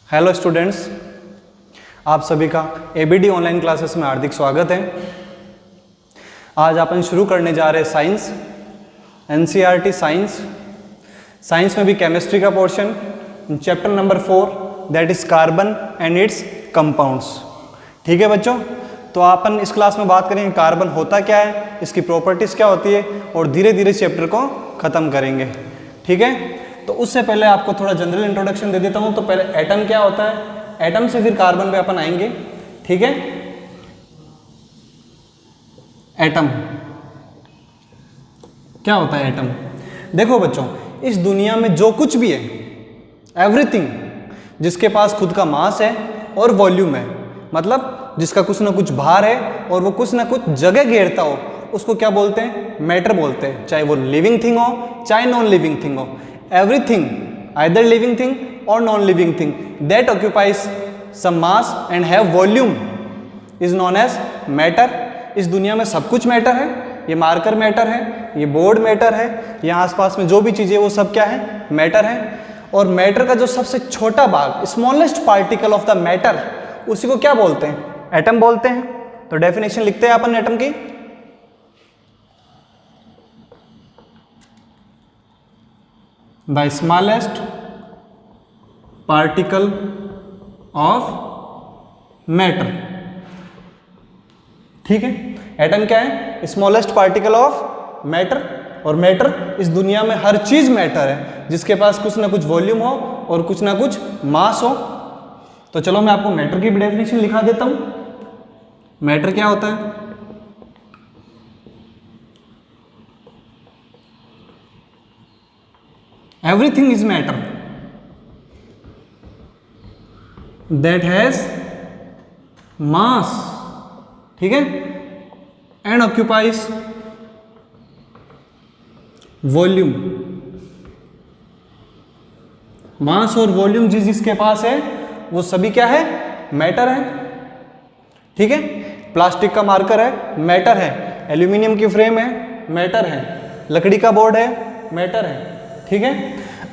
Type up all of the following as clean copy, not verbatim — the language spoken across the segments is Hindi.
हेलो स्टूडेंट्स, आप सभी का एबीडी ऑनलाइन क्लासेस में हार्दिक स्वागत है। आज अपन शुरू करने जा रहे हैं साइंस, एनसीईआरटी साइंस। साइंस में भी केमिस्ट्री का portion, chapter number 4 that is carbon and it's compounds. ठीक है बच्चों, तो अपन इस क्लास में बात करेंगे कार्बन होता क्या है, इसकी प्रॉपर्टीज़ क्या होती है और धीरे धीरे चैप्टर को ख़त्म करेंगे। ठीक है, तो उससे पहले आपको थोड़ा जनरल इंट्रोडक्शन दे देता हूँ। तो पहले एटम क्या होता है, एटम से फिर कार्बन पे अपन आएंगे। ठीक है, एटम क्या होता है एटम? देखो बच्चों, इस दुनिया में जो कुछ भी है, एवरीथिंग जिसके पास खुद का मास है और वॉल्यूम है, मतलब जिसका कुछ ना कुछ भार है और वो कुछ ना कुछ जगह घेरता हो, उसको क्या बोलते हैं? मैटर बोलते हैं। चाहे वो लिविंग थिंग हो चाहे नॉन लिविंग थिंग हो, everything either living thing or non living thing that occupies some mass and have volume is known as matter। इस दुनिया में सब कुछ मैटर है। ये मार्कर मैटर है, ये बोर्ड मैटर है, यहाँ आसपास में जो भी चीज़ें वो सब क्या है? मैटर है। और मैटर का जो सबसे छोटा भाग, smallest particle of the matter, उसी को क्या बोलते हैं? एटम बोलते हैं। तो डेफिनेशन लिखते हैं अपन एटम की। The smallest particle of matter। ठीक है, एटम क्या है? Smallest particle of matter. और मैटर, इस दुनिया में हर चीज मैटर है जिसके पास कुछ ना कुछ वॉल्यूम हो और कुछ ना कुछ मास हो। तो चलो मैं आपको मैटर की भी डेफिनेशन लिखा देता हूं। मैटर क्या होता है? Everything is matter that has mass, ठीक है, and occupies volume। मास और वॉल्यूम जिस जिसके पास है वो सभी क्या है? मैटर है। ठीक है, प्लास्टिक का मार्कर है, मैटर है। एल्यूमिनियम की फ्रेम है, मैटर है। लकड़ी का बोर्ड है, मैटर है। ठीक है,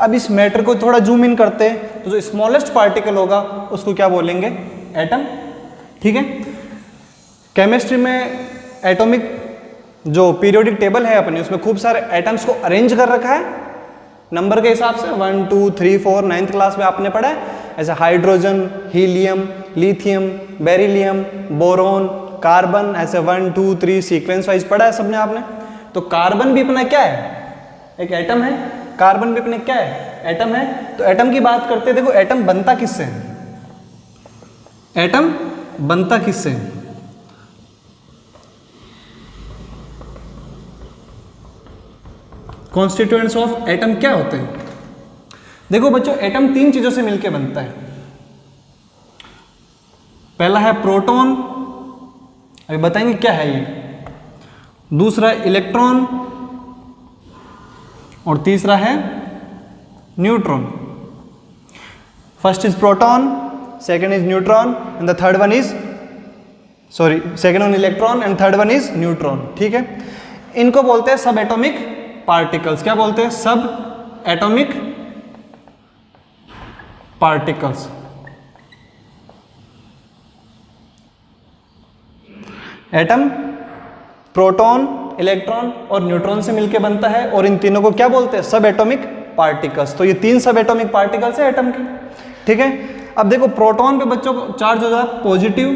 अब इस मैटर को थोड़ा जूम इन करते हैं तो जो स्मॉलेस्ट पार्टिकल होगा उसको क्या बोलेंगे? एटम। ठीक है, केमिस्ट्री में एटॉमिक जो पीरियोडिक टेबल है अपने, उसमें खूब सारे एटम्स को अरेंज कर रखा है नंबर के हिसाब से। 1 2 3 4 9th क्लास में आपने पढ़ा है। ऐसे hydrogen, helium, lithium, beryllium, boron, carbon, ऐसे 1 2 3 सीक्वेंस वाइज पढ़ा है सबने आपने। तो कार्बन भी अपना क्या है? एक एटम है। कार्बन भी अपने क्या है? एटम है। तो एटम की बात करते हैं। देखो एटम बनता किससे? एटम बनता किससे? कॉन्स्टिट्यूएंट्स ऑफ एटम क्या होते हैं? देखो बच्चों, एटम तीन चीजों से मिलकर बनता है। पहला है प्रोटॉन, अभी बताएंगे क्या है ये। दूसरा इलेक्ट्रॉन और तीसरा है neutron. First is proton, second is neutron and the third one is second one electron and third one is neutron. ठीक है, इनको बोलते हैं सब एटॉमिक पार्टिकल्स। क्या बोलते हैं? सब atomic particles. Atom proton, electron और न्यूट्रॉन से मिलकर बनता है और इन तीनों को क्या बोलते हैं? सब एटॉमिक पार्टिकल्स। तो ये तीन सब एटॉमिक पार्टिकल्स है एटम के। ठीक है, अब देखो प्रोटॉन पे बच्चों को चार्ज होता है पॉजिटिव,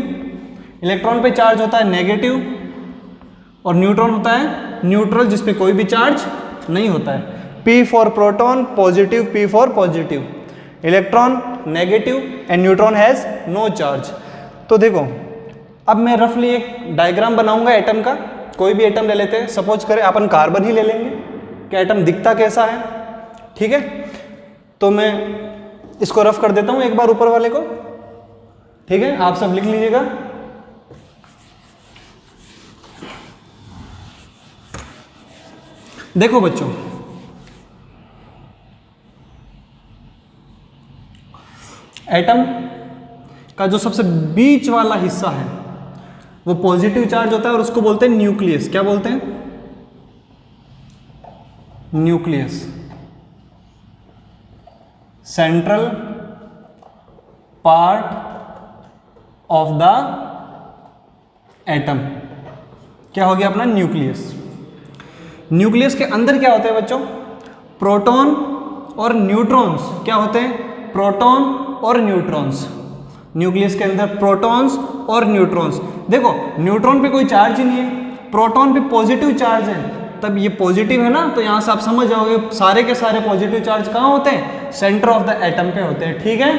इलेक्ट्रॉन पे चार्ज होता है नेगेटिव और न्यूट्रॉन होता है न्यूट्रल, जिसपे कोई भी चार्ज नहीं होता है। P for proton positive, P for positive, electron negative and neutron has no charge. तो देखो अब मैं रफली एक डायग्राम बनाऊंगा एटम का। कोई भी एटम ले लेते हैं, सपोज करें अपन कार्बन ही ले लेंगे कि एटम दिखता कैसा है। ठीक है, तो मैं इसको रफ कर देता हूं एक बार ऊपर वाले को। ठीक है, आप सब लिख लीजिएगा। देखो बच्चों, एटम का जो सबसे बीच वाला हिस्सा है वो पॉजिटिव चार्ज होता है और उसको बोलते हैं न्यूक्लियस। क्या बोलते हैं? Nucleus. Central part of the atom क्या हो गया अपना न्यूक्लियस। न्यूक्लियस के अंदर क्या होते हैं बच्चों, प्रोटॉन और न्यूट्रॉन्स। क्या होते हैं, प्रोटॉन और न्यूट्रॉन्स। न्यूक्लियस के अंदर प्रोटॉन्स और न्यूट्रॉन्स। देखो न्यूट्रॉन पे कोई चार्ज ही नहीं है, प्रोटॉन पे पॉजिटिव चार्ज है, तब ये पॉजिटिव है ना, तो यहाँ से आप समझ जाओगे सारे के सारे पॉजिटिव चार्ज कहाँ होते हैं, सेंटर ऑफ द एटम पे होते हैं। ठीक है,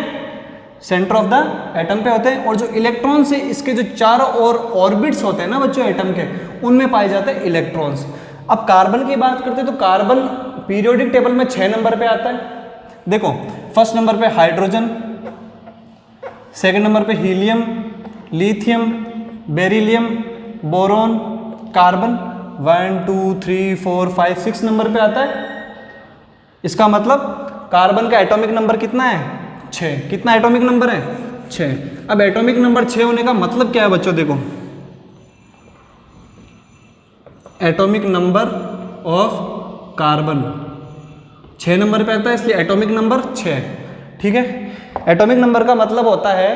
सेंटर ऑफ द एटम पे होते हैं। और जो इलेक्ट्रॉन्स है इसके जो चारों ओर ऑर्बिट्स होते हैं ना बच्चों एटम के, उनमें पाए जाते हैं इलेक्ट्रॉन्स। अब कार्बन की बात करते हैं तो कार्बन पीरियोडिक टेबल में 6 नंबर पे आता है। देखो फर्स्ट नंबर पे हाइड्रोजन, सेकंड नंबर पे helium, lithium, beryllium, boron, carbon 1 2 3 4 5 6 number पे आता है। इसका मतलब कार्बन का एटॉमिक नंबर कितना है, 6। कितना एटॉमिक नंबर है, 6। अब एटॉमिक नंबर 6 होने का मतलब क्या है बच्चों, देखो atomic number of carbon 6 number पे आता है, इसलिए एटॉमिक नंबर 6। ठीक है, एटॉमिक नंबर का मतलब होता है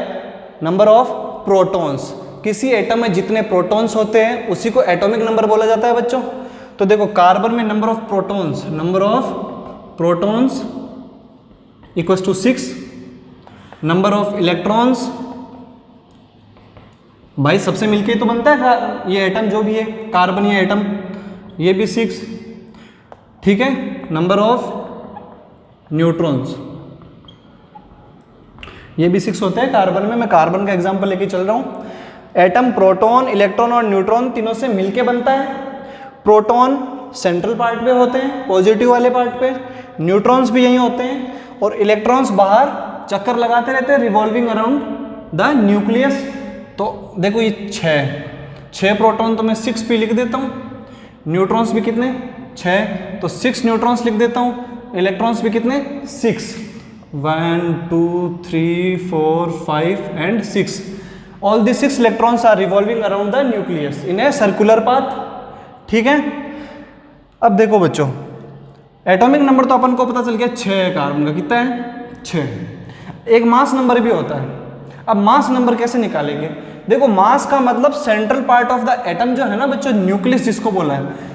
नंबर ऑफ प्रोटॉन्स। किसी एटम में जितने प्रोटॉन्स होते हैं उसी को एटॉमिक नंबर बोला जाता है बच्चों। तो देखो कार्बन में number of protons equals to 6, number of electrons, भाई सबसे मिलके तो बनता है ये एटम जो भी है, कार्बन ये एटम, ये भी 6। ठीक है, नंबर ऑफ न्यूट्रॉन्स ये भी 6 होते हैं कार्बन में। मैं कार्बन का एग्जांपल लेके चल रहा हूँ। एटम प्रोटॉन, इलेक्ट्रॉन और न्यूट्रॉन तीनों से मिलके बनता है। प्रोटॉन सेंट्रल पार्ट पे होते हैं, पॉजिटिव वाले पार्ट पे, न्यूट्रॉन्स भी यहीं होते हैं, और इलेक्ट्रॉन्स बाहर चक्कर लगाते रहते हैं रिवॉल्विंग अराउंड द न्यूक्लियस। तो देखो ये 6 प्रोटॉन तो मैं 6 पे लिख देता हूँ, न्यूट्रॉन्स भी कितने 6, तो 6 न्यूट्रॉन्स लिख देता हूँ, इलेक्ट्रॉन्स भी कितने 6, 1 2 3 4 5 and 6। All the 6 electrons are revolving around the nucleus in a circular path. ठीक है, अब देखो बच्चों एटॉमिक नंबर तो अपन को पता चल गया 6 है, कार्बन का कितना है 6। एक मास नंबर भी होता है। अब मास नंबर कैसे निकालेंगे, देखो मास का मतलब central part of the atom जो है ना बच्चों, न्यूक्लियस जिसको बोला है,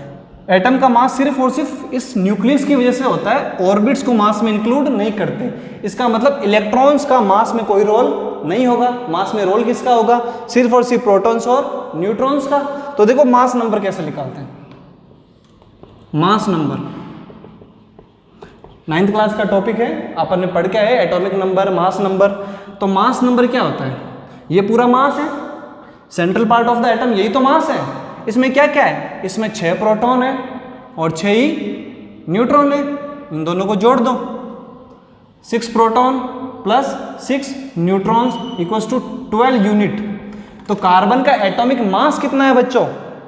एटम का मास सिर्फ और सिर्फ इस न्यूक्लियस की वजह से होता है, ऑर्बिट्स को मास में इंक्लूड नहीं करते। इसका मतलब इलेक्ट्रॉन्स का मास में कोई रोल नहीं होगा। मास में रोल किसका होगा, सिर्फ और सिर्फ प्रोटॉन्स और न्यूट्रॉन्स का। तो देखो मास नंबर कैसे निकालते हैं, मास नंबर 9th क्लास का टॉपिक है, अपन ने पढ़ के आए एटॉमिक नंबर, मास नंबर। तो मास नंबर क्या होता है, ये पूरा मास है, central part of the atom यही तो मास है। इसमें क्या क्या है, इसमें 6 प्रोटॉन है और 6 ही न्यूट्रॉन है, इन दोनों को जोड़ दो, 6 proton plus 6 neutrons equals to 12 unit. तो कार्बन का एटॉमिक मास कितना है बच्चों,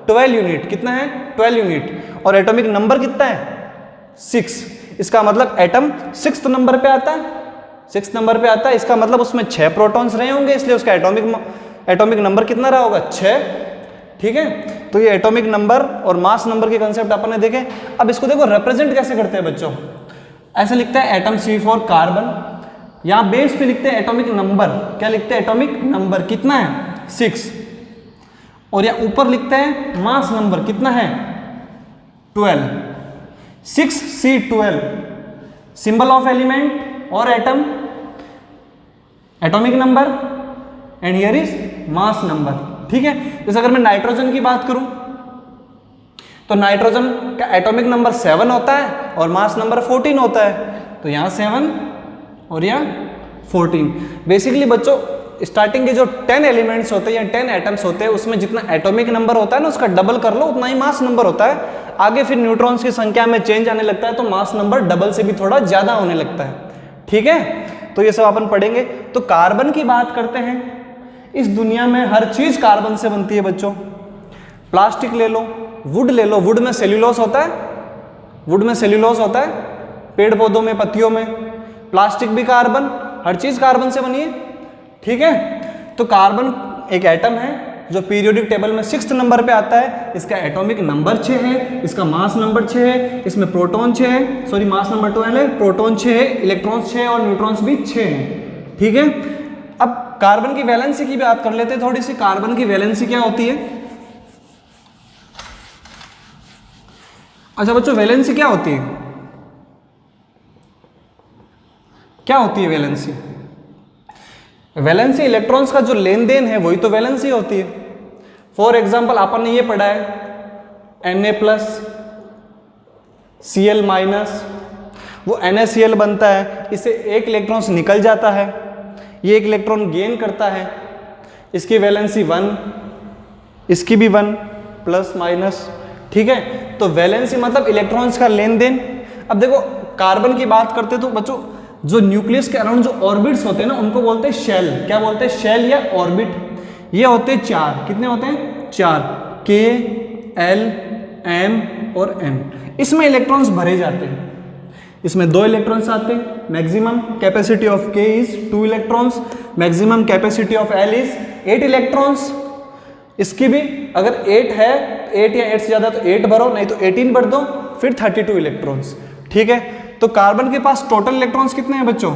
12 यूनिट। कितना है 12 यूनिट, और एटॉमिक नंबर कितना है 6। इसका मतलब एटम 6th नंबर पे आता है, 6th नंबर पे आता है। इसका मतलब उसमें 6 प्रोटॉन्स रहे होंगे, इसलिए उसका एटॉमिक नंबर कितना रहा होगा 6। ठीक है, तो ये एटॉमिक नंबर और मास नंबर के कंसेप्ट अपन ने देखे। अब इसको देखो रिप्रेजेंट कैसे करते हैं बच्चों, ऐसे लिखते हैं एटम C4 कार्बन, यहाँ बेस पे लिखते हैं एटॉमिक नंबर, क्या लिखते हैं एटॉमिक नंबर कितना है 6, और यहाँ ऊपर लिखते हैं मास नंबर कितना है 12, 6C12, सिंबल ऑफ एलिमेंट और atom, atomic number, and here is mass number. ठीक है, जैसे अगर मैं नाइट्रोजन की बात करूं तो नाइट्रोजन का एटॉमिक नंबर 7 होता है और मास नंबर 14 होता है, तो यहाँ 7 और यहाँ 14। बेसिकली बच्चों स्टार्टिंग के जो 10 एलिमेंट्स होते हैं या 10 एटम्स होते हैं, उसमें जितना एटॉमिक नंबर होता है ना उसका डबल कर लो, उतना ही मास नंबर होता है। आगे फिर न्यूट्रॉन्स की संख्या में चेंज आने लगता है, तो मास नंबर डबल से भी थोड़ा ज्यादा होने लगता है। ठीक है, तो ये सब अपन पढ़ेंगे। तो कार्बन की बात करते हैं, इस दुनिया में हर चीज कार्बन से बनती है बच्चों। प्लास्टिक ले लो, वुड ले लो, वुड में सेल्यूलोज होता है, वुड में सेल्यूलोज होता है, पेड़ पौधों में, पत्तियों में। प्लास्टिक भी कार्बन, हर चीज कार्बन से बनी है। ठीक है, तो कार्बन एक एटम है जो पीरियोडिक टेबल में 6th नंबर पे आता है। इसका एटॉमिक नंबर 6 है, इसका मास नंबर 6 है, इसमें प्रोटॉन 6 है, सॉरी मास नंबर 12 है, प्रोटॉन 6 है, इलेक्ट्रॉन्स 6 और न्यूट्रॉन्स भी 6 हैं। ठीक है, अब कार्बन की वैलेंसी की बात कर लेते हैं थोड़ी सी। कार्बन की वैलेंसी क्या होती है? अच्छा बच्चों, वैलेंसी क्या होती है? क्या होती है वैलेंसी? वैलेंसी इलेक्ट्रॉन्स का जो लेन देन है वही तो वैलेंसी होती है। फॉर एग्जाम्पल अपन ने ये पढ़ा है Na+ Cl-, वो NaCl बनता है, इससे एक इलेक्ट्रॉन निकल जाता है, ये एक इलेक्ट्रॉन गेन करता है, इसकी वैलेंसी 1, इसकी भी 1 प्लस माइनस, ठीक है। तो वैलेंसी मतलब इलेक्ट्रॉन्स का लेन देन। अब देखो कार्बन की बात करते तो बच्चों जो न्यूक्लियस के अराउंड जो ऑर्बिट्स होते हैं ना उनको बोलते हैं शेल। क्या बोलते हैं? शेल या ऑर्बिट। ये होते हैं 4। कितने होते हैं? 4, K, L, M और N। इसमें इलेक्ट्रॉन्स भरे जाते हैं। इसमें 2 इलेक्ट्रॉन्स आते हैं। Maximum capacity of K is 2 electrons, maximum capacity of L is 8 electrons. इसकी भी अगर 8 है, 8 या 8 से ज़्यादा तो 8 भरो, नहीं तो 18 भर दो, फिर 32 इलेक्ट्रॉन्स, ठीक है। तो कार्बन के पास टोटल इलेक्ट्रॉन्स कितने हैं बच्चों?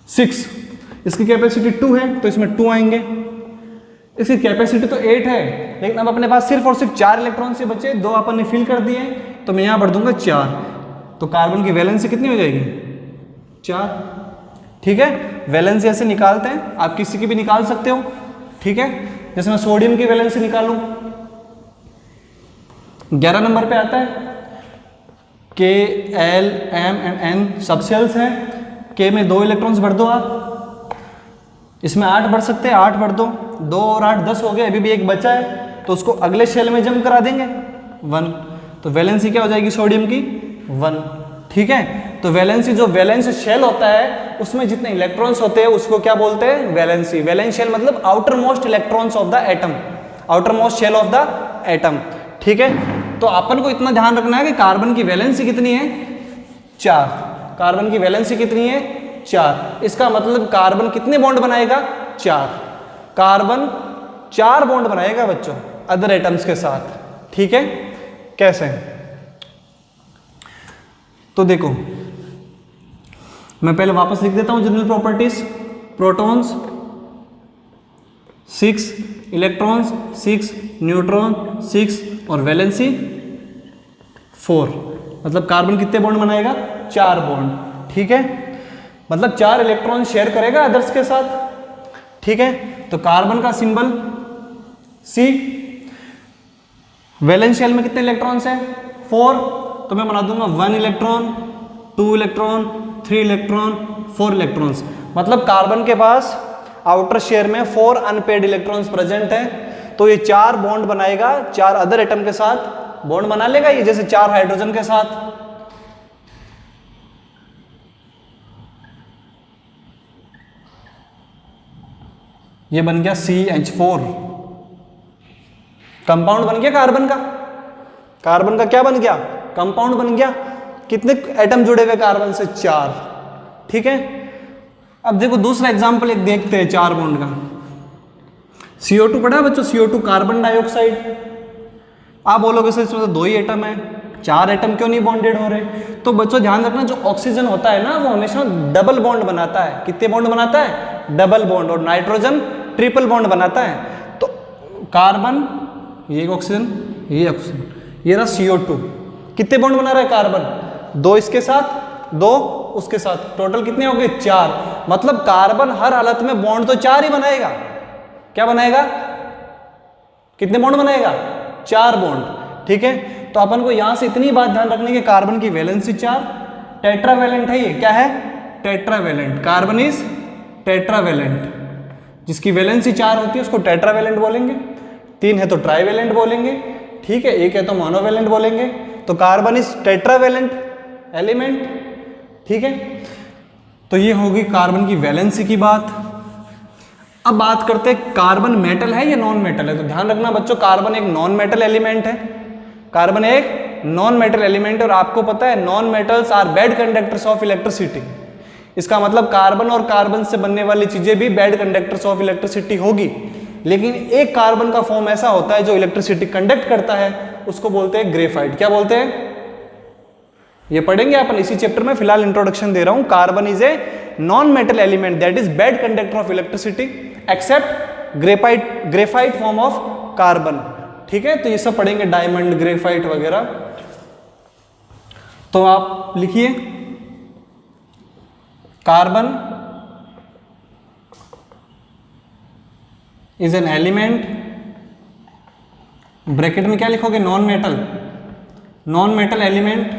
6। इसकी कैपेसिटी 2 है तो इसमें 2 आएंगे। इसकी कैपेसिटी तो 8 है, लेकिन अब अपने पास सिर्फ और सिर्फ 4 इलेक्ट्रॉन से बचे, 2 अपन ने फिल कर दिए, तो मैं यहाँ भर दूंगा 4। तो कार्बन की वैलेंसी कितनी हो जाएगी? 4, ठीक है। वैलेंसी ऐसे निकालते हैं, आप किसी की भी निकाल सकते हो, ठीक है। जैसे मैं सोडियम की वैलेंसी निकालूं, 11 नंबर पे आता है। K, L, M and N सब शेल्स हैं। K में 2 इलेक्ट्रॉन्स भर दो आप, इसमें 8 भर सकते हैं, 8 भर दो, 2 और 8 10 हो गए, अभी भी एक बचा है तो उसको अगले शेल में जम करा देंगे 1। तो वैलेंसी क्या हो जाएगी सोडियम की? 1, ठीक है। तो वैलेंसी, जो वैलेंस शेल होता है उसमें जितने इलेक्ट्रॉन्स होते हैं उसको क्या बोलते हैं? वैलेंसी। वैलेंस शेल मतलब outer most electrons of the atom, outer most shell of the atom, ठीक है। तो अपन को इतना ध्यान रखना है कि कार्बन की वैलेंसी कितनी है? 4। कार्बन की वैलेंसी कितनी है? 4। इसका मतलब कार्बन कितने बॉन्ड बनाएगा? 4। कार्बन 4 बॉन्ड बनाएगा बच्चों अदर एटम्स के साथ, ठीक है। कैसे? तो देखो मैं पहले वापस लिख देता हूं general properties. Protons 6, electrons 6, neutron 6 और वैलेंसी 4। मतलब कार्बन कितने बॉन्ड बनाएगा? 4 बॉन्ड, ठीक है। मतलब 4 इलेक्ट्रॉन शेयर करेगा अदर्स के साथ, ठीक है। तो कार्बन का सिंबल C। वैलेंस शेल में कितने इलेक्ट्रॉन्स हैं? 4। तो मैं बना दूंगा 1 इलेक्ट्रॉन, 2 इलेक्ट्रॉन, 3 इलेक्ट्रॉन, 4 इलेक्ट्रॉन्स। मतलब कार्बन के पास आउटर शेयर में 4 अनपेड इलेक्ट्रॉन्स प्रेजेंट हैं। तो ये 4 बॉन्ड बनाएगा, 4 अदर एटम के साथ बॉन्ड बना लेगा ये, जैसे 4 हाइड्रोजन के साथ। ये बन गया CH4, कंपाउंड बन गया कार्बन का। कार्बन का क्या बन गया? कंपाउंड बन गया। कितने एटम जुड़े हुए कार्बन से? 4, ठीक है। अब देखो दूसरा एग्जांपल एक देखते हैं 4 बॉन्ड का। CO2 पढ़ा बच्चों? CO2 carbon dioxide. आप बोलोगे सर इसमें तो 2 ही एटम है, 4 एटम क्यों नहीं बॉन्डेड हो रहे? तो बच्चों ध्यान रखना, जो ऑक्सीजन होता है ना वो हमेशा डबल बॉन्ड बनाता है। कितने बॉन्ड बनाता है? Double bond. और नाइट्रोजन ट्रिपल बॉन्ड बनाता है। तो कार्बन, ये ऑक्सीजन, ये ऑक्सीजन, ये रहा CO2। कितने बॉन्ड बना रहा है कार्बन? 2 इसके साथ, 2 उसके साथ, टोटल कितने हो गए? 4। मतलब कार्बन हर हालत में बॉन्ड तो 4 ही बनाएगा। क्या बनाएगा? कितने बॉन्ड बनाएगा? 4 बॉन्ड, ठीक है। तो अपन को यहां से इतनी बात ध्यान रखनी है कि कार्बन की वैलेंसी 4, टेट्रावैलेंट है। ये क्या है? टेट्रावैलेंट। Carbon is tetravalent. जिसकी वैलेंसी 4 होती है उसको टेट्रावैलेंट बोलेंगे, 3 है तो ट्राइवैलेंट बोलेंगे, ठीक है, 1 है तो मोनोवैलेंट बोलेंगे। तो कार्बन इज टेट्रावैलेंट एलिमेंट, ठीक है। तो ये होगी कार्बन की वैलेंसी की बात। अब बात करते हैं कार्बन मेटल है या नॉन मेटल है। तो ध्यान रखना बच्चों, कार्बन एक नॉन मेटल एलिमेंट है। कार्बन एक नॉन मेटल एलिमेंट है और आपको पता है non metals are bad conductors of electricity. इसका मतलब कार्बन और कार्बन से बनने वाली चीजें भी बैड कंडक्टर्स ऑफ इलेक्ट्रिसिटी होगी। लेकिन एक कार्बन का फॉर्म ऐसा होता है जो इलेक्ट्रिसिटी कंडक्ट करता है, उसको बोलते हैं ग्रेफाइट। क्या बोलते हैं? ये पढ़ेंगे अपन इसी चैप्टर में, फिलहाल इंट्रोडक्शन दे रहा हूं। Carbon is a non metal element that is bad conductor of electricity except graphite form of carbon. ठीक है, तो ये सब पढ़ेंगे, डायमंड, ग्रेफाइट वगैरह। तो आप लिखिए carbon is an element, bracket में क्या लिखोगे, non metal element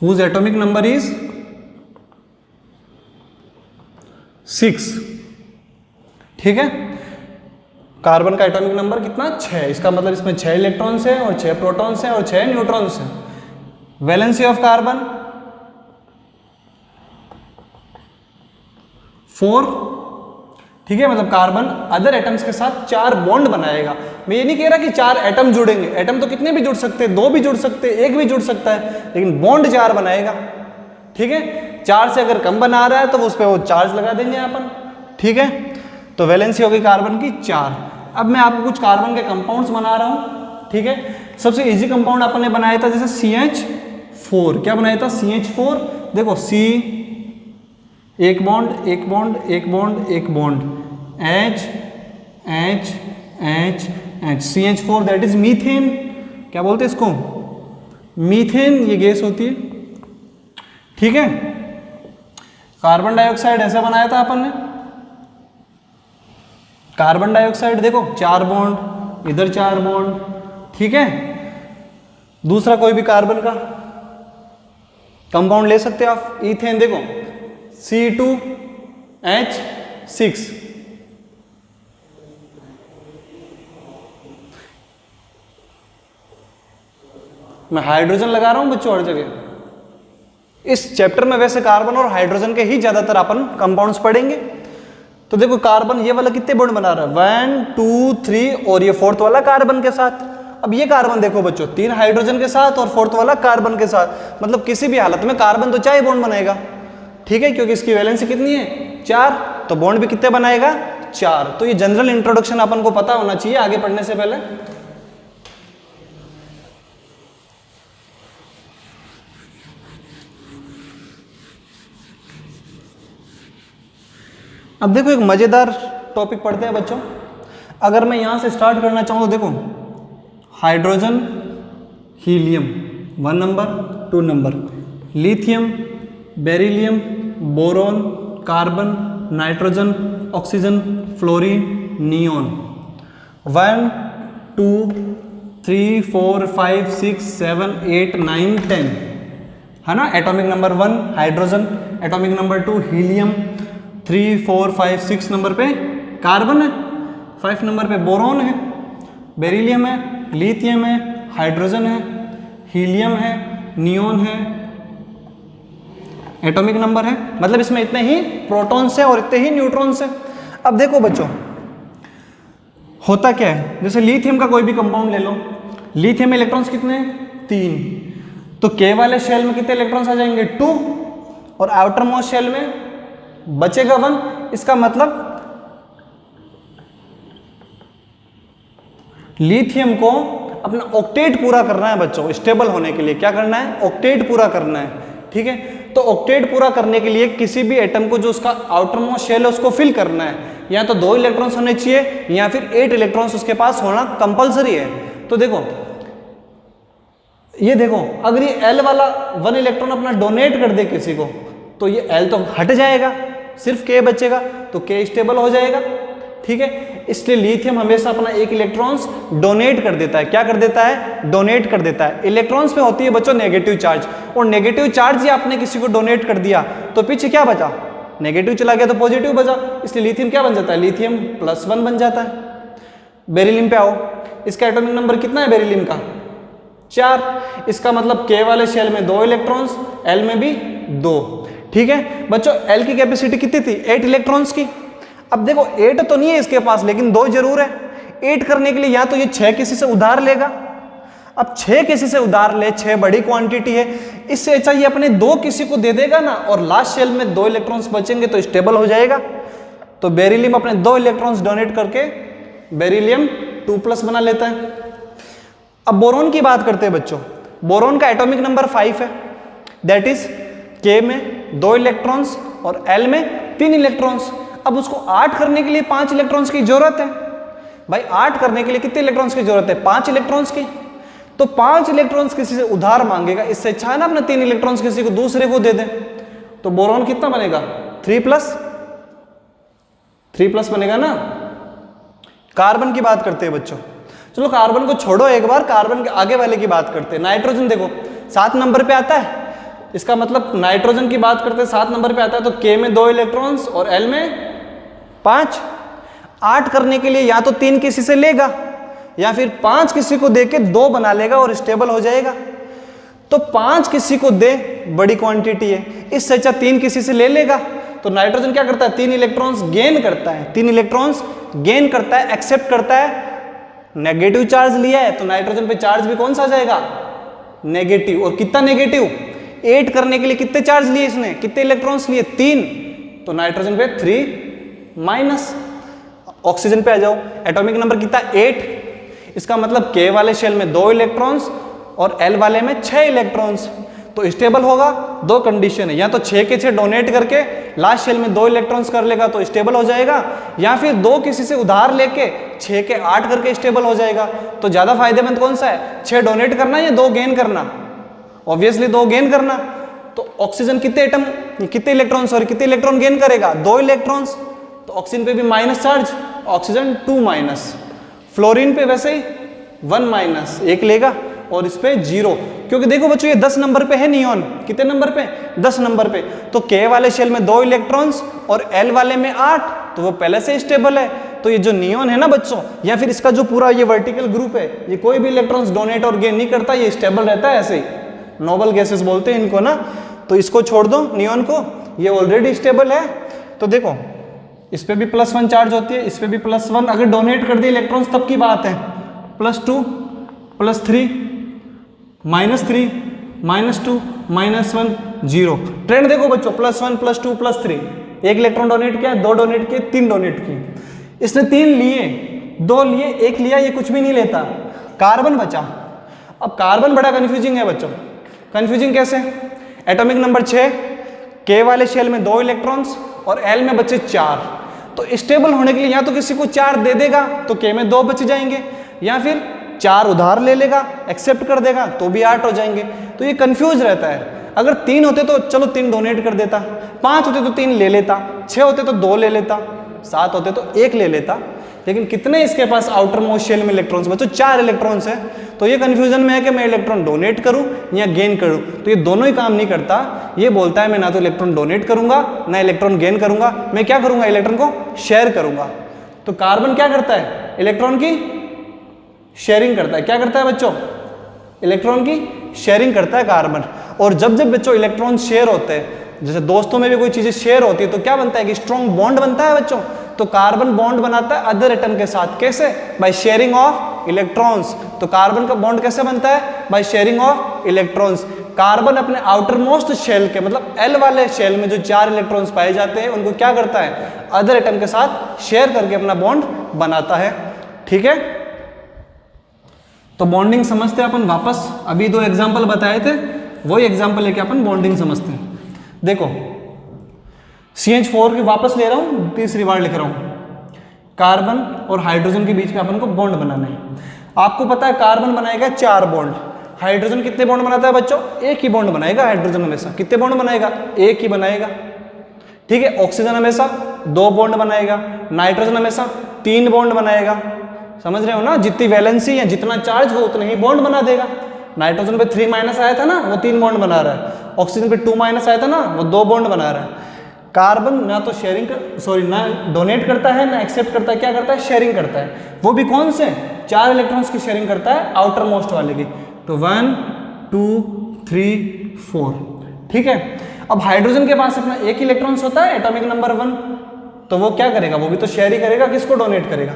whose atomic number is 6। ठीक है, कार्बन का एटॉमिक नंबर कितना, 6। इसका मतलब इसमें 6 इलेक्ट्रॉन्स है और 6 प्रोटॉन्स है और 6 न्यूट्रॉन्स है। Valency of carbon 4। ठीक है, मतलब कार्बन अदर एटम्स के साथ 4 बॉन्ड बनाएगा। मैं ये नहीं कह रहा कि 4 एटम जुड़ेंगे, एटम तो कितने भी जुड़ सकते हैं, 2 भी जुड़ सकते हैं, 1 भी जुड़ सकता है, लेकिन बॉन्ड 4 बनाएगा। ठीक है, 4 से अगर कम बना रहा है तो उस पर वो चार्ज लगा देंगे अपन। ठीक है, तो वैलेंसी होगी कार्बन की 4। अब मैं आपको कुछ कार्बन के कंपाउंड्स बना रहा हूं। ठीक है, सबसे इजी कंपाउंड अपन ने बनाया था जैसे CH4। क्या बनाया था, CH4। देखो C, एक बॉन्ड, एक बॉन्ड, एक बॉन्ड, एक bond, H H H H, CH4 that is methane. क्या बोलते हैं इसको, मीथेन, ये गैस होती है। ठीक है, कार्बन डाइऑक्साइड ऐसा बनाया था अपन ने, कार्बन डाइऑक्साइड देखो 4 बॉन्ड, इधर 4 बॉन्ड। ठीक है, दूसरा कोई भी कार्बन का कंपाउंड ले सकते हो आप, ईथेन देखो C2H6। मैं हाइड्रोजन लगा रहा हूं बच्चों हर जगह। इस चैप्टर में वैसे कार्बन और हाइड्रोजन के ही ज्यादातर अपन कंपाउंड्स पढ़ेंगे। तो देखो कार्बन ये वाला कितने बॉन्ड बना रहा है, 1 2 3 और ये 4th वाला कार्बन के साथ। अब ये कार्बन देखो बच्चों 3 हाइड्रोजन के साथ और 4th वाला कार्बन के साथ, मतलब किसी भी हालत में कार्बन तो 4 बॉन्ड बनाएगा। ठीक है, क्योंकि इसकी वैलेंसी कितनी है, 4, तो बॉन्ड भी कितने बनाएगा, 4। तो ये जनरल इंट्रोडक्शन अपन को पता होना चाहिए आगे पढ़ने से पहले। अब देखो एक मजेदार टॉपिक पढ़ते हैं बच्चों। अगर मैं यहां से स्टार्ट करना चाहूँ तो देखो hydrogen, helium 1 number, 2 number, lithium, beryllium, boron, carbon, nitrogen, oxygen, fluorine, neon. 1 2 3 4 5 6 7 8 9 10 है ना। Atomic number 1 hydrogen, atomic number 2 helium, 3 4 5 6 number पे कार्बन है, 5 नंबर पे बोरॉन है, बेरिलियम है, लिथियम है, हाइड्रोजन है, हीलियम है, नियोन है, एटॉमिक नंबर है। मतलब इसमें इतने ही प्रोटॉन्स हैं और इतने ही न्यूट्रॉन्स हैं। अब देखो बच्चों होता क्या है, जैसे लिथियम का कोई भी कंपाउंड ले लो, लिथियम में इलेक्ट्रॉन्स कितने हैं, 3। तो के वाले शेल में कितने इलेक्ट्रॉन्स आ जाएंगे, 2, और आउटर मोस्ट शेल में बचेगा 1। इसका मतलब लिथियम को अपना ऑक्टेट पूरा करना है बच्चों, स्टेबल होने के लिए क्या करना है, ऑक्टेट पूरा करना है। ठीक है, तो ऑक्टेट पूरा करने के लिए किसी भी एटम को जो उसका आउटर मोस्ट शेल है उसको फिल करना है, या तो 2 इलेक्ट्रॉन्स होने चाहिए या फिर 8 इलेक्ट्रॉन्स उसके पास होना कंपलसरी है। तो देखो ये देखो अगर ये L वाला 1 इलेक्ट्रॉन अपना डोनेट कर दे किसी को तो ये L तो हट जाएगा, सिर्फ K बचेगा, तो K स्टेबल हो जाएगा। ठीक है, इसलिए लिथियम हमेशा अपना 1 इलेक्ट्रॉन्स डोनेट कर देता है। क्या कर देता है, डोनेट कर देता है। इलेक्ट्रॉन्स पे होती है बच्चों नेगेटिव चार्ज, और नेगेटिव चार्ज ही आपने किसी को डोनेट कर दिया तो पीछे क्या बचा, नेगेटिव चला गया तो पॉजिटिव बचा, इसलिए लिथियम क्या बन जाता है, लिथियम +1 बन जाता है। बेरिलियम पे आओ, इसका एटॉमिक नंबर कितना है बेरिलियम का, 4। इसका मतलब K वाले शेल में 2 इलेक्ट्रॉन्स, L में भी 2। ठीक है बच्चों, L की कैपेसिटी कितनी थी, 8 इलेक्ट्रॉन्स की। अब देखो 8 तो नहीं है इसके पास, लेकिन 2 जरूर है। 8 करने के लिए या तो ये 6 किसी से उधार लेगा, अब 6 किसी से उधार ले, 6 बड़ी क्वांटिटी है, इससे अच्छा ये अपने 2 किसी को दे देगा ना, और लास्ट शेल में 2 इलेक्ट्रॉन्स बचेंगे तो स्टेबल हो जाएगा। तो बेरिलियम अपने 2 इलेक्ट्रॉन्स डोनेट करके बेरिलियम 2+ बना लेता है। अब बोरॉन की बात करते हैं बच्चों। बोरॉन का एटॉमिक नंबर 5 है। दैट इज K में 2 इलेक्ट्रॉन्स और L में 3 इलेक्ट्रॉन्स। अब उसको 8 करने के लिए 5 इलेक्ट्रॉन्स की जरूरत है। भाई 8 करने के लिए कितने इलेक्ट्रॉन्स की जरूरत है? 5 इलेक्ट्रॉन्स की। तो 5 इलेक्ट्रॉन्स किसी से उधार मांगेगा, इससे अच्छा है ना अपना 3 इलेक्ट्रॉन्स किसी को दूसरे को दे दे। तो बोरॉन कितना बनेगा? 3+ बनेगा ना। कार्बन की बात करते हैं बच्चों। चलो कार्बन को छोड़ो, एक बार कार्बन के आगे वाले की बात करते हैं। नाइट्रोजन देखो 7 नंबर पे आता है, इसका मतलब नाइट्रोजन की बात करते हैं 7 नंबर पे आता है। तो K में 2 इलेक्ट्रॉन्स और L में 5। 8 करने के लिए या तो 3 किसी से लेगा या फिर 5 किसी को दे के 2 बना लेगा और स्टेबल हो जाएगा। तो 5 किसी को दे, बड़ी क्वांटिटी है, इससे अच्छा 3 किसी से ले लेगा। तो नाइट्रोजन क्या करता है? 3 इलेक्ट्रॉन्स गेन करता है, 3 इलेक्ट्रॉन्स गेन करता है, एक्सेप्ट करता है। नेगेटिव चार्ज लिया है तो नाइट्रोजन पे चार्ज भी कौन सा आ जाएगा? नेगेटिव। और कितना नेगेटिव? 8 करने के लिए कितने चार्ज लिए इसने? कितने इलेक्ट्रॉन्स लिए? 3। तो नाइट्रोजन पे 3-। ऑक्सीजन पे आ जाओ, एटॉमिक नंबर कितना? 8। इसका मतलब K वाले शेल में 2 इलेक्ट्रॉन्स और L वाले में 6 इलेक्ट्रॉन्स। तो स्टेबल होगा। 2 कंडीशन है, या तो 6 के 6 डोनेट करके लास्ट शेल में 2 इलेक्ट्रॉन्स कर लेगा तो स्टेबल हो जाएगा, या फिर 2 किसी से उधार लेके 6 के 8 करके स्टेबल हो जाएगा। तो ज्यादा फायदेमंद कौन सा है? 6 डोनेट करना या 2 गेन करना? ऑब्वियसली 2 गेन करना। तो ऑक्सीजन कितने एटम, कितने इलेक्ट्रॉन्स और कितने इलेक्ट्रॉन गेन करेगा? 2 इलेक्ट्रॉन्स। तो ऑक्सीजन पे भी माइनस चार्ज, ऑक्सीजन 2-। फ्लोरीन पे वैसे ही 1-, 1 लेगा और इस पे 0, क्योंकि देखो बच्चों ये 10 नंबर पे है नियॉन। कितने नंबर पे? 10 नंबर पे। तो K वाले शेल में 2 इलेक्ट्रॉन्स और L वाले में 8, तो वो पहले से स्टेबल है। तो ये जो नियॉन है ना बच्चों, या फिर इसका जो पूरा ये वर्टिकल ग्रुप है, ये कोई भी इलेक्ट्रॉन्स डोनेट और गेन नहीं करता, ये स्टेबल रहता है ऐसे ही। नोबल गैसेस बोलते हैं इनको ना। तो इसको छोड़ दो नियॉन को, ये ऑलरेडी स्टेबल है। तो देखो इस पे भी +1 चार्ज होती है, इस पे भी +1। अगर डोनेट कर दिए इलेक्ट्रॉन्स तब की बात है। +2, +3, -3, -2, -1, 0। ट्रेंड देखो बच्चों, +1, +2, +3। 1 इलेक्ट्रॉन डोनेट किया, 2 डोनेट किए, 3 डोनेट किए। इसने 3 लिए, 2 लिए, 1 लिया, ये कुछ भी नहीं लेता। कार्बन बचा। अब कार्बन बड़ा कंफ्यूजिंग है बच्चों। कंफ्यूजिंग कैसे? एटॉमिक नंबर 6, K वाले शेल में 2 इलेक्ट्रॉन्स और L में बचे 4। तो स्टेबल होने के लिए या तो किसी को 4 दे देगा तो K में 2 बच जाएंगे, या फिर 4 उधार ले लेगा, एक्सेप्ट कर देगा तो भी 8 हो जाएंगे। तो ये कंफ्यूज रहता है। अगर 3 होते तो चलो 3 डोनेट कर देता, 5 होते तो 3 ले लेता, 6 होते तो 2 ले लेता, 7 होते तो 1 ले लेता। लेकिन कितने इसके पास आउटर मोस्ट शेल में इलेक्ट्रॉन्स बच्चों? 4 इलेक्ट्रॉन्स है। तो ये कंफ्यूजन में है कि मैं इलेक्ट्रॉन डोनेट करूं या गेन करूं। तो ये दोनों ही काम नहीं करता। ये बोलता है मैं ना तो इलेक्ट्रॉन डोनेट करूंगा ना इलेक्ट्रॉन गेन करूंगा, मैं क्या करूंगा? इलेक्ट्रॉन को शेयर करूंगा। तो कार्बन क्या करता है? इलेक्ट्रॉन की शेयरिंग करता है। क्या करता है बच्चों? इलेक्ट्रॉन की शेयरिंग करता है कार्बन। और जब जब बच्चों इलेक्ट्रॉन शेयर होते हैं, जैसे दोस्तों में भी कोई चीजें शेयर होती है, तो क्या बनता है कि स्ट्रॉन्ग बॉन्ड बनता है बच्चों। तो कार्बन बॉन्ड बनाता है अदर एटम के साथ। कैसे? By sharing of electrons. तो कार्बन का बॉन्ड कैसे बनता है? By sharing of electrons. Carbon अपने आउटर मोस्ट शेल के, मतलब L वाले शेल में जो 4 इलेक्ट्रॉन्स पाए जाते हैं, उनको क्या करता है? अदर एटम के साथ शेयर करके अपना बॉन्ड बनाता है। ठीक है, तो बॉन्डिंग समझते हैं अपन वापस। अभी 2 एग्जाम्पल बताए थे, वही एग्जाम्पल लेके अपन बॉन्डिंग समझते हैं। देखो CH4 की वापस ले रहा हूं, तीसरी बार लिख रहा हूं। कार्बन और हाइड्रोजन के बीच में अपन को बॉन्ड बनाना है। आपको पता है कार्बन बनाएगा 4 बॉन्ड, हाइड्रोजन कितने बॉन्ड बनाता है बच्चों? 1 ही बॉन्ड बनाएगा हाइड्रोजन हमेशा। कितने बॉन्ड बनाएगा? 1 ही बनाएगा। ठीक है, ऑक्सीजन हमेशा 2 बॉन्ड बनाएगा, नाइट्रोजन हमेशा 3 बॉन्ड बनाएगा। समझ रहे हो ना? जितनी वैलेंसी है, जितना चार्ज हो उतना ही बॉन्ड बना देगा। नाइट्रोजन पे 3- आया था ना, वो 3 बॉन्ड बना रहा है। ऑक्सीजन पे 2- आया था ना, वो 2 बॉन्ड बना रहा है। कार्बन ना तो ना डोनेट करता है ना एक्सेप्ट करता है। क्या करता है? शेयरिंग करता है। वो भी कौन से? 4 इलेक्ट्रॉन्स की शेयरिंग करता है, आउटर मोस्ट वाले की। तो 1, 2, 3, 4। ठीक है, अब हाइड्रोजन के पास अपना 1 इलेक्ट्रॉन्स होता है, एटॉमिक नंबर 1। तो वो क्या करेगा? वो भी तो शेयर ही करेगा। किसको डोनेट करेगा?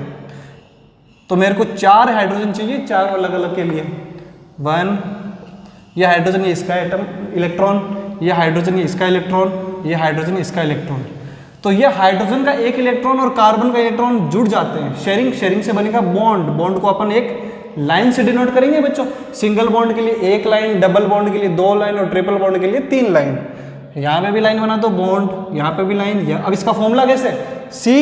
तो मेरे को 4 हाइड्रोजन चाहिए, 4 अलग अलग के लिए। 1, ये हाइड्रोजन ये इसका एटम इलेक्ट्रॉन, ये हाइड्रोजन ये इसका इलेक्ट्रॉन, ये हाइड्रोजन इसका इलेक्ट्रॉन। तो ये हाइड्रोजन का 1 इलेक्ट्रॉन और कार्बन का इलेक्ट्रॉन जुड़ जाते हैं। शेयरिंग से बनेगा बॉन्ड। बॉन्ड को अपन एक लाइन से डिनोट करेंगे बच्चों। सिंगल बॉन्ड के लिए 1 लाइन, डबल बॉन्ड के लिए 2 लाइन और ट्रिपल बॉन्ड के लिए 3 लाइन। यहाँ पे भी लाइन बना दो बॉन्ड, यहाँ पे भी लाइन। अब इसका फॉर्मूला कैसे, C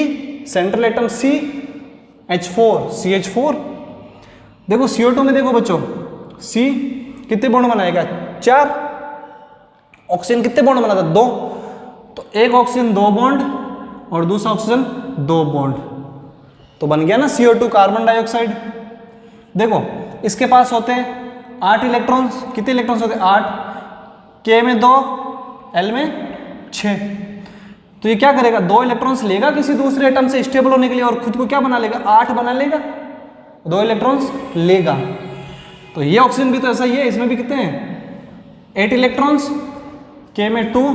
central atom CH4, CH4। देखो CO2 में देखो बच्चों, C कितने बॉन्ड बनाएगा, 4। ऑक्सीजन कितने बॉन्ड बनाता है, 2। तो एक ऑक्सीजन 2 बॉन्ड और दूसरा ऑक्सीजन 2 बॉन्ड, तो बन गया ना CO2 कार्बन डाइऑक्साइड। देखो इसके पास होते हैं 8 इलेक्ट्रॉन्स। कितने इलेक्ट्रॉन्स होते हैं, 8। K में 2, L में 6। तो ये क्या करेगा, 2 इलेक्ट्रॉन्स लेगा किसी दूसरे एटम से स्टेबल होने के लिए और खुद को क्या बना लेगा, 8 बना लेगा, 2 इलेक्ट्रॉन्स लेगा। तो ये ऑक्सीजन भी तो ऐसा ही है, इसमें भी कितने हैं, 8 इलेक्ट्रॉन्स, K में 2,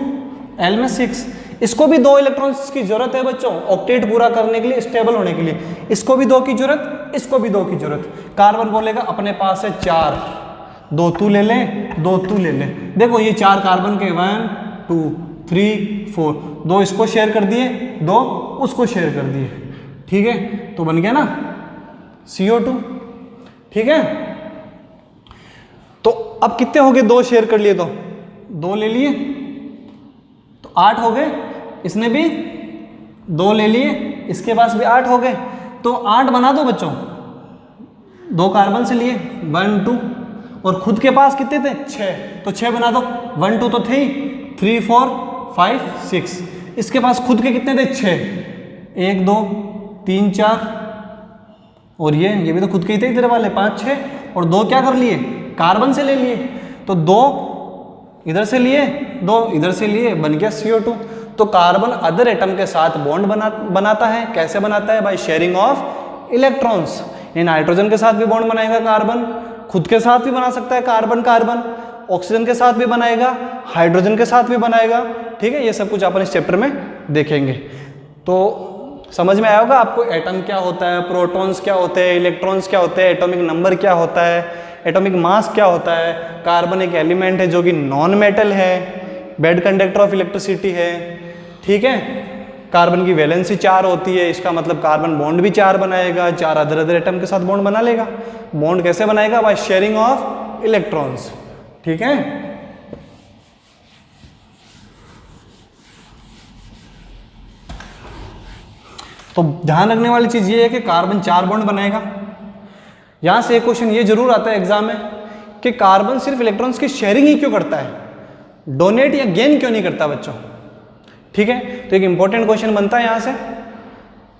L में 6। इसको भी 2 इलेक्ट्रॉन्स की जरूरत है बच्चों, ऑक्टेट पूरा करने के लिए, स्टेबल होने के लिए। इसको भी 2 की जरूरत, इसको भी 2 की जरूरत। कार्बन बोलेगा अपने पास है 4, 2 तू ले ले, 2 तू ले ले। देखो ये 4 कार्बन के 1 2 3 4, 2 इसको शेयर कर दिए, 2 उसको शेयर कर दिए, ठीक है। तो बन गया ना CO2, ठीक है। तो अब कितने हो गए, 2 शेयर कर लिए तो 2 ले लिए, तो 8 हो गए। इसने भी 2 ले लिए, इसके पास भी 8 हो गए। तो 8 बना दो बच्चों, 2 कार्बन से लिए 1 2, और खुद के पास कितने थे, 6, तो 6 बना दो। 1 2 तो थे ही, 3 4 5 6। इसके पास खुद के कितने थे, 6, 1 2 3 4, और ये भी तो खुद के ही थे इधर वाले 5 6, और 2 क्या कर लिए, कार्बन से ले लिए। तो 2 इधर से लिए, 2 इधर से लिए, बन गया CO2। तो कार्बन अदर एटम के साथ बॉन्ड बनाता है। कैसे बनाता है, बाय शेयरिंग ऑफ इलेक्ट्रॉन्स। ये नाइट्रोजन के साथ भी बॉन्ड बनाएगा कार्बन, खुद के साथ भी बना सकता है कार्बन कार्बन, ऑक्सीजन के साथ भी बनाएगा, हाइड्रोजन के साथ भी बनाएगा, ठीक है। ये सब कुछ अपन इस चैप्टर में देखेंगे। तो समझ में आया होगा आपको एटम क्या होता है, प्रोटॉन्स क्या होते हैं, इलेक्ट्रॉन्स क्या होते हैं, एटॉमिक नंबर क्या होता है, एटॉमिक मास क्या होता है। कार्बन एक एलिमेंट है जो कि नॉन मेटल है, बेड कंडक्टर ऑफ इलेक्ट्रिसिटी है, ठीक है। कार्बन की वैलेंसी 4 होती है, इसका मतलब कार्बन बॉन्ड भी 4 बनाएगा, 4 अदर एटम के साथ बॉन्ड बना लेगा। बॉन्ड कैसे बनाएगा, बाय शेयरिंग ऑफ इलेक्ट्रॉन्स, ठीक है। तो ध्यान रखने वाली चीज ये है कि कार्बन 4 बॉन्ड बनाएगा। यहां से एक क्वेश्चन ये जरूर आता है एग्जाम में कि कार्बन सिर्फ इलेक्ट्रॉन्स की शेयरिंग ही क्यों करता है, डोनेट या गेन क्यों नहीं करता बच्चों, ठीक है। तो एक इंपॉर्टेंट क्वेश्चन बनता है यहां से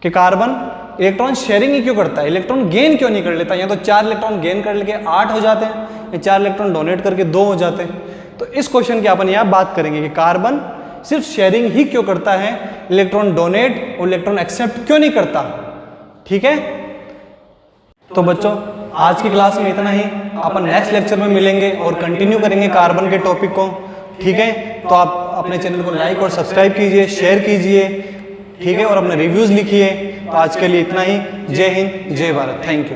कि कार्बन इलेक्ट्रॉन शेयरिंग ही क्यों करता है, इलेक्ट्रॉन गेन क्यों नहीं कर लेता। या तो 4 इलेक्ट्रॉन गेन कर लेके 8 हो जाते हैं, या 4 इलेक्ट्रॉन डोनेट करके 2 हो जाते हैं। तो इस क्वेश्चन की अपन यहाँ बात करेंगे कि कार्बन सिर्फ शेयरिंग ही क्यों करता है, इलेक्ट्रॉन डोनेट और इलेक्ट्रॉन एक्सेप्ट क्यों नहीं करता, ठीक है। तो बच्चों आज की क्लास में इतना ही, अपन नेक्स्ट लेक्चर में मिलेंगे और कंटिन्यू करेंगे कार्बन के टॉपिक को, ठीक है। तो आप अपने चैनल को लाइक और सब्सक्राइब कीजिए, शेयर कीजिए, ठीक है, और अपने रिव्यूज लिखिए। तो आज के लिए इतना ही। जय हिंद, जय भारत, थैंक यू।